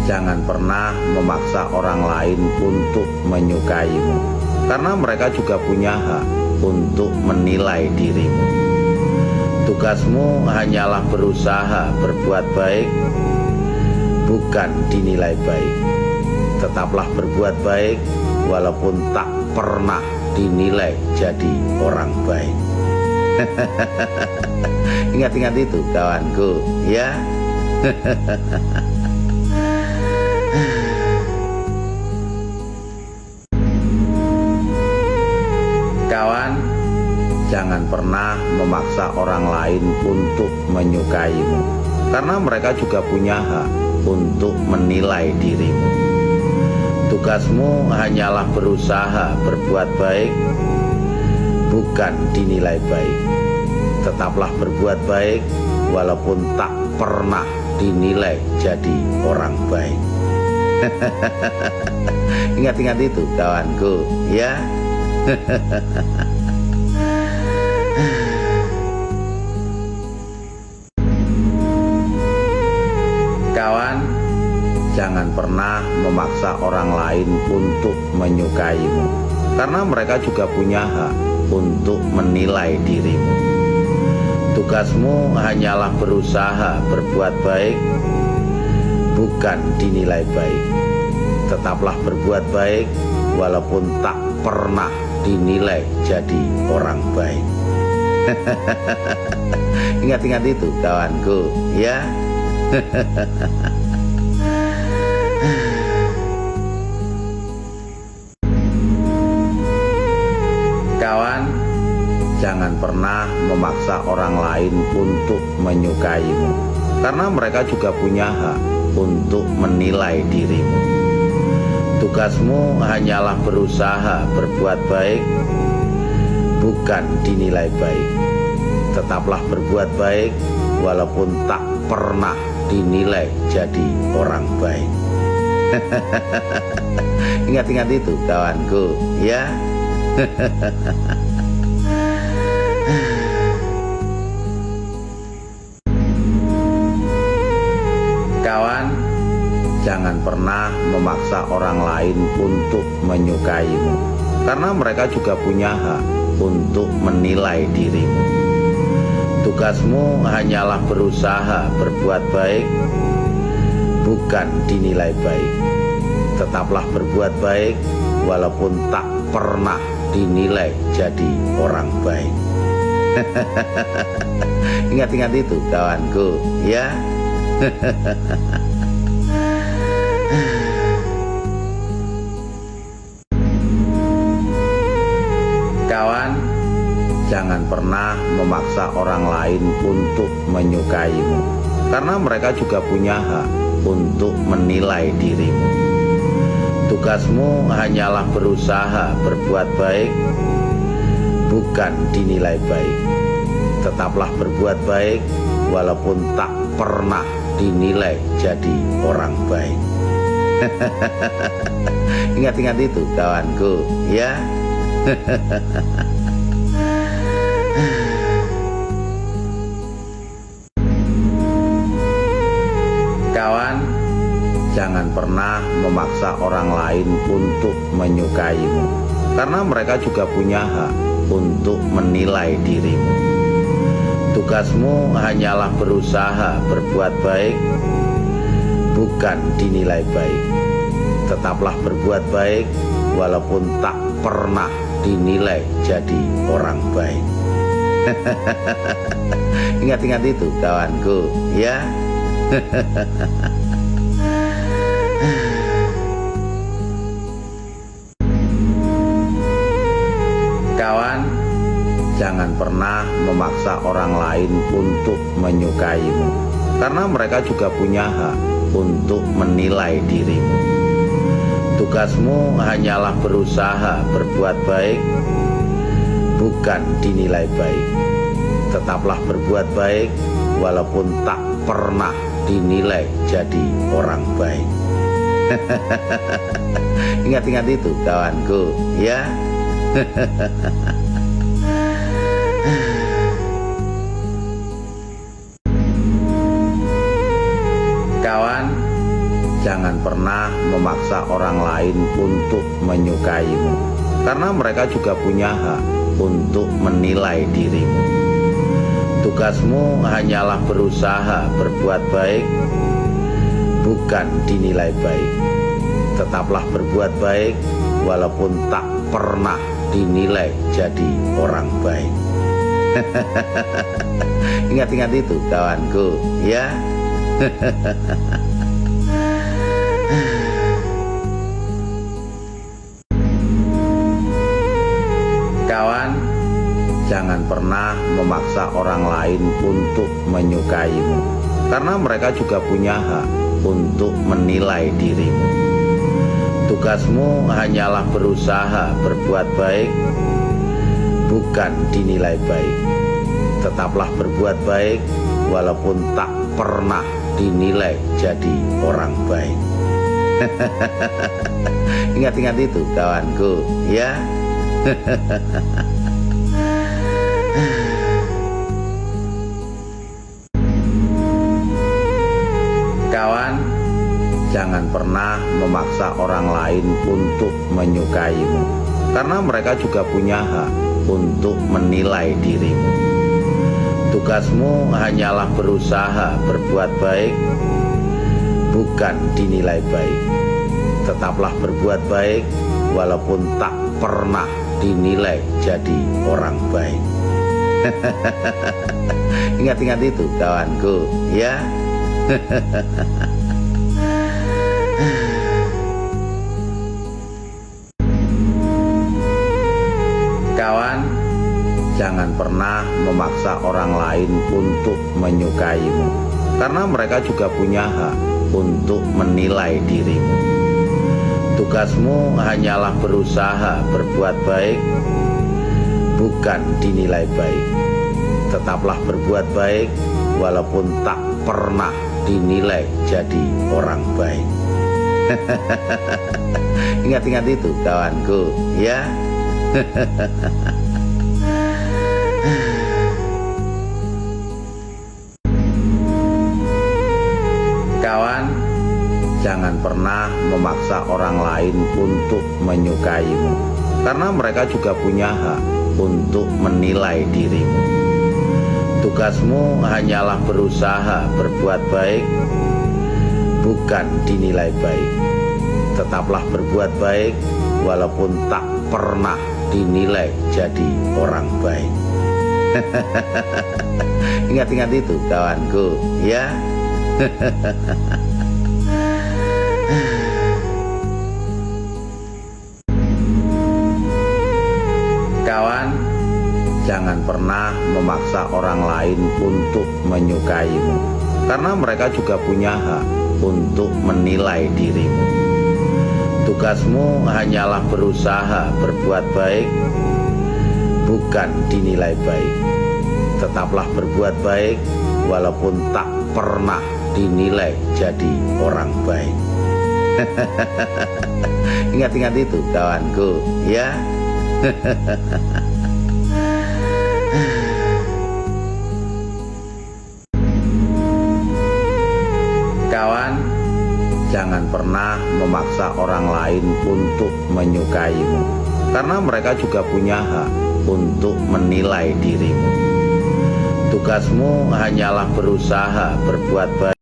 Jangan pernah memaksa orang lain untuk menyukaimu, karena mereka juga punya hak untuk menilai dirimu. Tugasmu hanyalah berusaha berbuat baik, bukan dinilai baik. Tetaplah berbuat baik walaupun tak pernah dinilai jadi orang baik. Ingat-ingat itu kawanku ya. Kawan, jangan pernah memaksa orang lain untuk menyukaimu, karena mereka juga punya hak untuk menilai dirimu. Tugasmu hanyalah berusaha berbuat baik, bukan dinilai baik. Tetaplah berbuat baik walaupun tak pernah dinilai jadi orang baik. Ingat-ingat itu kawanku ya. Kawan, jangan pernah memaksa orang lain untuk menyukaimu, karena mereka juga punya hak untuk menilai dirimu. Tugasmu hanyalah berusaha berbuat baik, bukan dinilai baik. Tetaplah berbuat baik walaupun tak pernah dinilai jadi orang baik. Ingat-ingat itu kawanku ya. Kawan, jangan pernah memaksa orang lain untuk menyukaimu, karena mereka juga punya hak untuk menilai dirimu. Tugasmu hanyalah berusaha berbuat baik, bukan dinilai baik. Tetaplah berbuat baik walaupun tak pernah dinilai jadi orang baik. Ingat-ingat itu kawanku ya. Kawan, jangan pernah memaksa orang lain untuk menyukaimu, karena mereka juga punya hak untuk menilai dirimu. Tugasmu hanyalah berusaha berbuat baik, bukan dinilai baik. Tetaplah berbuat baik walaupun tak pernah dinilai jadi orang baik. Ingat-ingat itu kawanku ya. Kawan, jangan pernah memaksa orang lain untuk menyukaimu, karena mereka juga punya hak untuk menilai dirimu. Tugasmu hanyalah berusaha berbuat baik, bukan dinilai baik. Tetaplah berbuat baik walaupun tak pernah dinilai jadi orang baik. Ingat-ingat itu kawanku ya. Kawan, jangan pernah memaksa orang lain untuk menyukaimu, karena mereka juga punya hak untuk menilai dirimu. Tugasmu hanyalah berusaha berbuat baik, bukan dinilai baik. Tetaplah berbuat baik walaupun tak pernah dinilai jadi orang baik. Ingat-ingat itu kawanku ya. Kawan, jangan pernah memaksa orang lain untuk menyukaimu, karena mereka juga punya hak untuk menilai dirimu. Tugasmu hanyalah berusaha berbuat baik, bukan dinilai baik. Tetaplah berbuat baik walaupun tak pernah dinilai jadi orang baik. Ingat-ingat itu kawanku ya. Kawan, jangan jangan pernah memaksa orang lain untuk menyukaimu, karena mereka juga punya hak untuk menilai dirimu. Tugasmu hanyalah berusaha berbuat baik, bukan dinilai baik. Tetaplah berbuat baik walaupun tak pernah dinilai jadi orang baik. Ingat-ingat itu kawanku, ya. Kawan, jangan pernah memaksa orang lain untuk menyukaimu, karena mereka juga punya hak untuk menilai dirimu. Tugasmu hanyalah berusaha berbuat baik, bukan dinilai baik. Tetaplah berbuat baik walaupun tak pernah dinilai jadi orang baik. Ingat-ingat itu kawanku, ya. Kawan, jangan pernah memaksa orang lain untuk menyukaimu, karena mereka juga punya hak untuk menilai dirimu. Tugasmu hanyalah berusaha berbuat baik, bukan dinilai baik. Tetaplah berbuat baik walaupun tak pernah dinilai jadi orang baik. Ingat-ingat itu kawanku, ya. Kawan, jangan pernah memaksa orang lain untuk menyukaimu, karena mereka juga punya hak untuk menilai dirimu. Tugasmu hanyalah berusaha berbuat baik, bukan dinilai baik. Tetaplah berbuat baik walaupun tak pernah dinilai jadi orang baik. Ingat-ingat itu kawanku, ya. Kawan, jangan pernah memaksa orang lain untuk menyukaimu, karena mereka juga punya hak untuk menilai dirimu. Tugasmu hanyalah berusaha berbuat baik, bukan dinilai baik. Tetaplah berbuat baik walaupun tak pernah dinilai jadi orang baik. Ingat-ingat itu kawanku, ya. Kawan, jangan pernah memaksa orang lain untuk menyukaimu, karena mereka juga punya hak untuk menilai dirimu. Tugasmu hanyalah berusaha berbuat baik, bukan dinilai baik. Tetaplah berbuat baik walaupun tak pernah dinilai jadi orang baik. Ingat-ingat itu kawanku, ya. Kawan, jangan pernah memaksa orang lain untuk menyukaimu, karena mereka juga punya hak untuk menilai dirimu. Tugasmu hanyalah berusaha berbuat baik.